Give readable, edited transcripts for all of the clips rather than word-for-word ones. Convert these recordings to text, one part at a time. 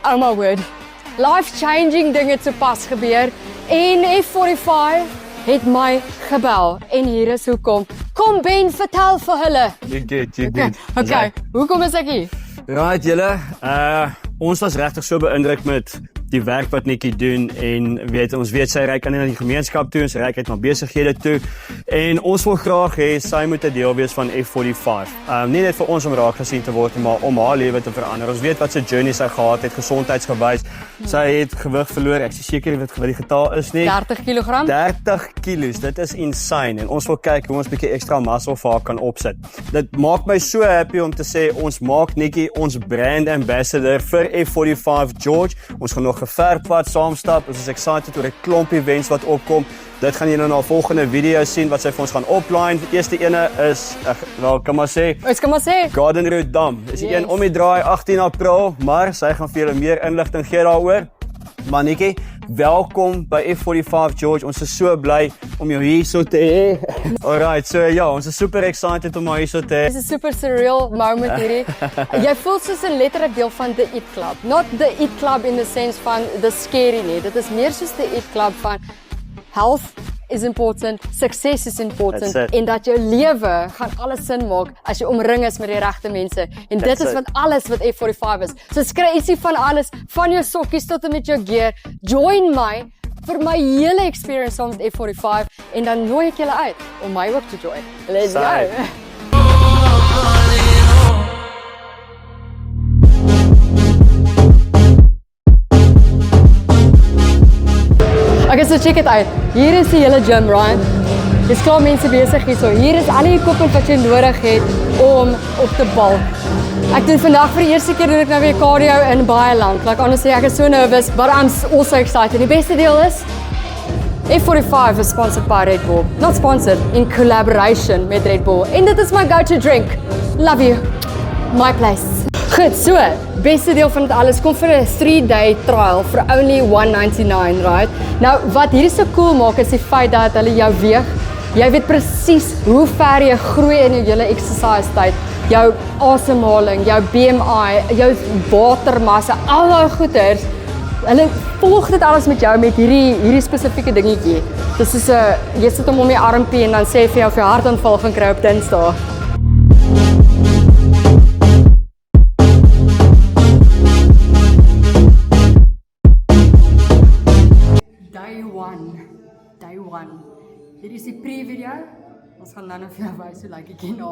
Oh my word. Life-changing dinge te pas gebeur en F45 het my gebel en hier is hoekom. Kom Ben, vertel vir hulle. You good. Okay, hoekom is ek hier? Right julle, ons was regtig so beïndruk met die werk wat Nikki doen en ons weet sy reik aan die gemeenskap toe, sy reik uit na besighede toe en ons wil graag hê sy moet 'n deel wees van F45. Nie net vir ons om raak gesien te word, maar om haar lewe te verander. Ons weet wat sy journey sy gehad het, gesondheidsgewys. Sy het gewig verloor. Ek is seker jy weet wat die getal is nie. 30 kg. 30 kilos, dit is insane en ons wil kyk hoe ons bietjie ekstra muscle vir haar kan opsit. Dit maak my so happy om te sê ons maak Nikki ons brand ambassador vir F45 George. Ons gaan nog 'n ver pad saamstap. Ons is excited oor 'n klomp events wat opkom. Dit gaan julle na 'n volgende video sien wat sy vir ons gaan opline. Die eerste ene is kan maar sê Garden Route Dam. Dis die een om die draai 18 April, maar sy gaan vir julle meer inligting gee daaroor. Maar Nikki, welkom by F45 George. Ons is so bly om jou hier so te hê. Alright, so ja, ons is super excited om jou hier so te hê. Dis 'n super surreal moment hierdie. Jy voel soos 'n letterlik deel van The Eat Club. Not The Eat Club in the sense van the scary nie. Dit is meer soos The Eat Club van health is important, success is important en dat jou lewe gaan alles sin maak as jy omring is met die regte mense. En dit is wat alles wat F45 is. So skry ietsie van alles, van jou sokkies tot en met jou gear. Join my vir my hele experience saam met F45 en dan nooi ek julle uit om my ook te join. Let's go. Okay, so check it out. Hier is die hele gym, right? Dis klaar mense besig hier so. Hier is al die equipment wat jy nodig het om op te bulk. Ek doen vandag vir die eerste keer doen ek nou weer cardio in baie lank. Like honestly, ek is so nervous, but I'm also excited. Die beste deel is F45 is sponsored by Red Bull. Not sponsored, in collaboration met Red Bull. En dit is my go-to drink. Love you. My place. Goed, so, beste deel van dit alles, kom vir 'n 3-day trial for only $199, right? Nou, wat hierdie so cool maak is die feit dat hulle jou weeg. Jy weet presies hoe ver jy groei in jou hele exercise tyd. Jou asemhaling, jou BMI, jou watermassa, al daai goeters. Hulle volg dit alles met jou met hierdie spesifieke dingetjie. Dis is 'n jy sit hom om jou armpie en dan sê vir jou of jy hartaanval gaan kry op Dinsdae. Day one. Dit is die pre-video. Ons gaan nou vir jou wys hoe lyk ek hierna.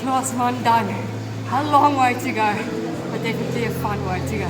Class 1 done. A long way to go, but definitely a fun way to go.